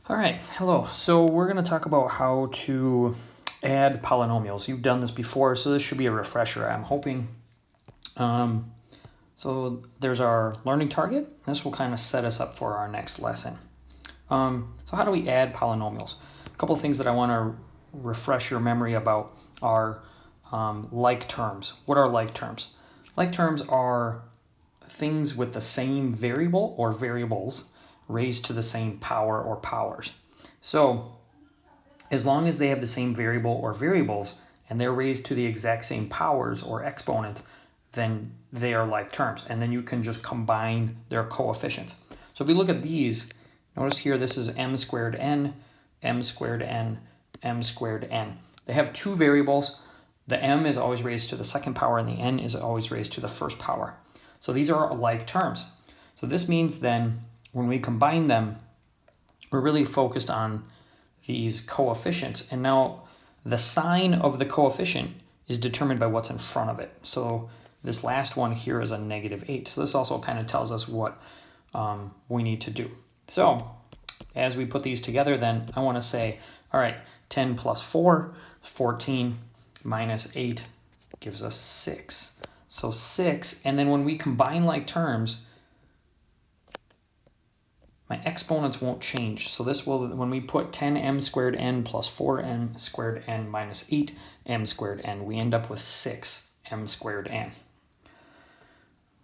All right, hello. So we're going to talk about how to add polynomials. You've done this before, so this should be a refresher, I'm hoping. So there's our learning target. This will kind of set us up for our next lesson. So how do we add polynomials? A couple of things that I want to refresh your memory about are like terms. What are like terms? Like terms are things with the same variable or variables raised to the same power or powers. So as long as they have the same variable or variables and they're raised to the exact same powers or exponent, then they are like terms. And then you can just combine their coefficients. So if we look at these, notice here this is m squared n, m squared n, m squared n. They have two variables. The m is always raised to the second power and the n is always raised to the first power. So these are like terms. So this means then when we combine them, we're really focused on these coefficients. And now the sign of the coefficient is determined by what's in front of it. So this last one here is a -8. So this also kind of tells us what we need to do. So as we put these together, then I want to say, all right, 10 plus 4, 14, minus 8 gives us 6. So 6, and then when we combine like terms, my exponents won't change. So this will, when we put 10m squared n plus 4m squared n minus 8m squared n, we end up with 6m squared n.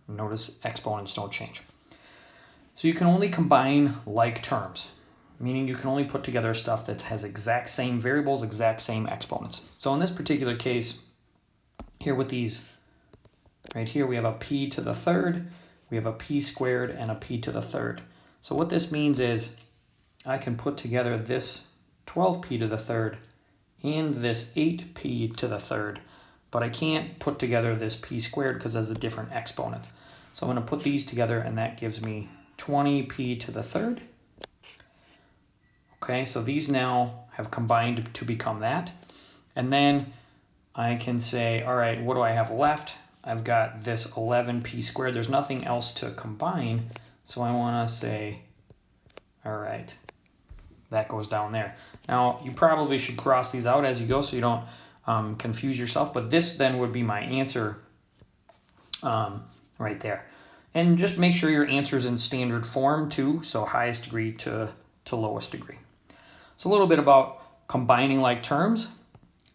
Notice exponents don't change. So you can only combine like terms, meaning you can only put together stuff that has exact same variables, exact same exponents. So in this particular case, here with these, right here we have a p to the third, we have a p squared and a p to the third. So what this means is I can put together this 12p to the third and this 8p to the third, but I can't put together this p squared because there's a different exponent. So I'm going to put these together and that gives me 20p to the third. Okay, so these now have combined to become that. And then I can say, all right, what do I have left? I've got this 11p squared. There's nothing else to combine. So I want to say, all right, that goes down there. Now, you probably should cross these out as you go so you don't confuse yourself. But this then would be my answer right there. And just make sure your answer's in standard form too. So highest degree to lowest degree. It's a little bit about combining like terms.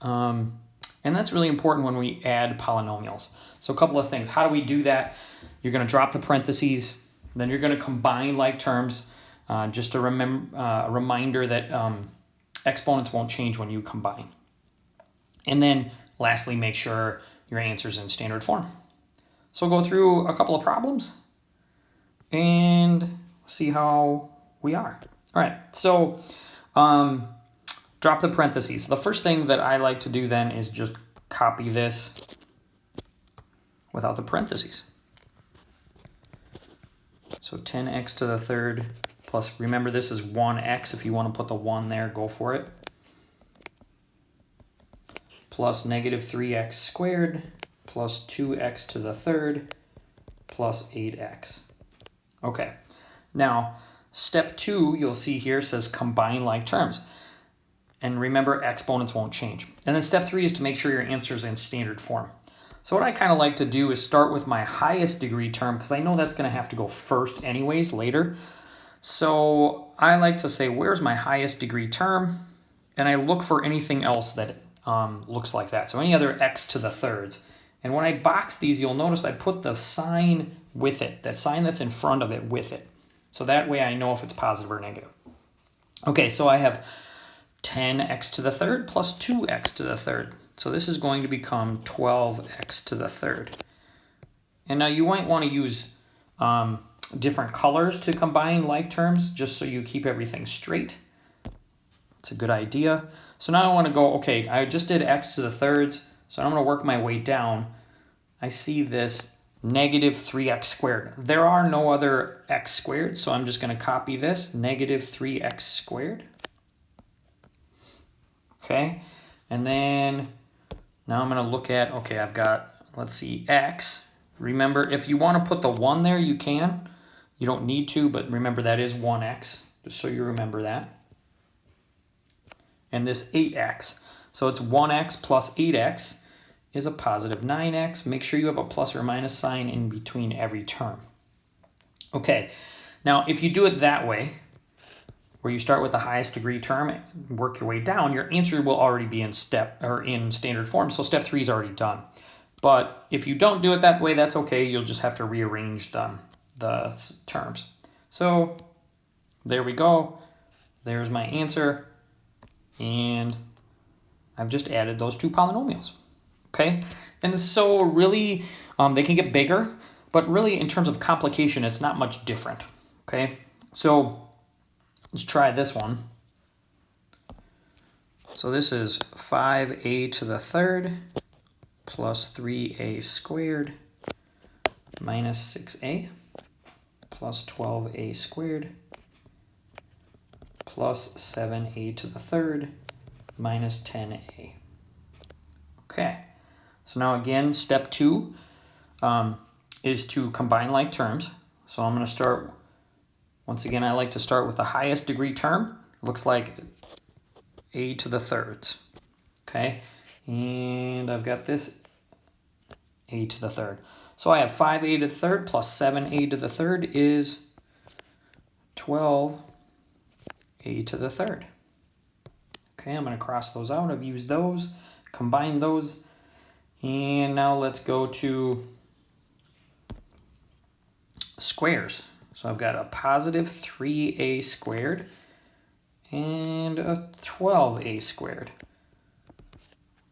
And that's really important when we add polynomials. So a couple of things. How do we do that? You're going to drop the parentheses. Then you're going to combine like terms. Just a reminder that exponents won't change when you combine. And then lastly, make sure your answer's in standard form. So we'll go through a couple of problems and see how we are. All right, so drop the parentheses. The first thing that I like to do then is just copy this without the parentheses. So 10x to the third plus, remember this is 1x. If you want to put the 1 there, go for it. Plus -3x squared plus 2x to the third plus 8x. Okay, now step 2, you'll see here says combine like terms. And remember, exponents won't change. And then step 3 is to make sure your answer is in standard form. So what I kind of like to do is start with my highest degree term because I know that's going to have to go first anyways later. So I like to say, where's my highest degree term? And I look for anything else that looks like that. So any other x to the thirds. And when I box these, you'll notice I put the sign with it, that sign that's in front of it with it. So that way I know if it's positive or negative. Okay, so I have 10x to the third plus 2x to the third. So this is going to become 12x to the third. And now you might want to use different colors to combine like terms just so you keep everything straight. It's a good idea. So now I want to go, okay, I just did x to the thirds, so I'm going to work my way down. I see this -3x squared. There are no other x squared, so I'm just going to copy this, -3x squared. Okay, and then now I'm going to look at, okay, I've got, let's see, x. Remember, if you want to put the 1 there, you can. You don't need to, but remember that is 1x, just so you remember that. and this 8x. So it's 1x plus 8x is a positive 9x. Make sure you have a plus or minus sign in between every term. Okay, now if you do it that way, where you start with the highest degree term, work your way down, your answer will already be in standard form, so step 3 is already done. But if you don't do it that way, that's okay. You'll just have to rearrange the terms. So there we go. There's my answer. And I've just added those two polynomials. Okay? And so really, they can get bigger, but really in terms of complication, it's not much different. Okay? So let's try this one. So this is 5a to the third plus 3a squared minus 6a plus 12a squared plus 7a to the third minus 10a. Okay, so now again, step 2 is to combine like terms. So I'm going to start, once again, I like to start with the highest degree term. It looks like a to the thirds. Okay, and I've got this a to the third. So I have 5a to the third plus 7a to the third is 12a to the third. Okay, I'm going to cross those out. I've used those, combine those, and now let's go to squares. So I've got a positive 3a squared and a 12a squared.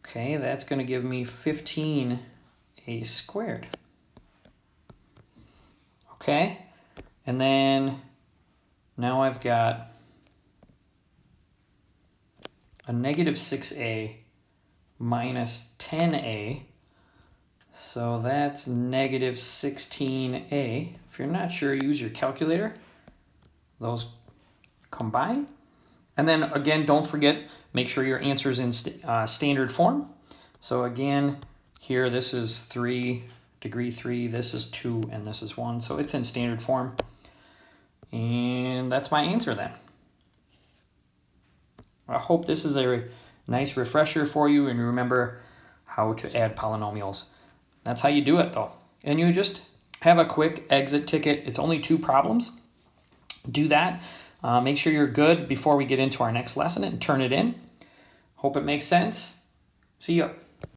Okay, that's going to give me 15a squared. Okay, and then now I've got a negative 6a minus 10a, so that's negative 16a. If you're not sure, use your calculator. Those combine. And then again, don't forget, make sure your answer is in standard form. So again, here this is 3, degree 3, this is 2, and this is 1. So it's in standard form. And that's my answer then. I hope this is a nice refresher for you and you remember how to add polynomials. That's how you do it though. And you just have a quick exit ticket. It's only 2 problems. Do that. Make sure you're good before we get into our next lesson and turn it in. Hope it makes sense. See ya.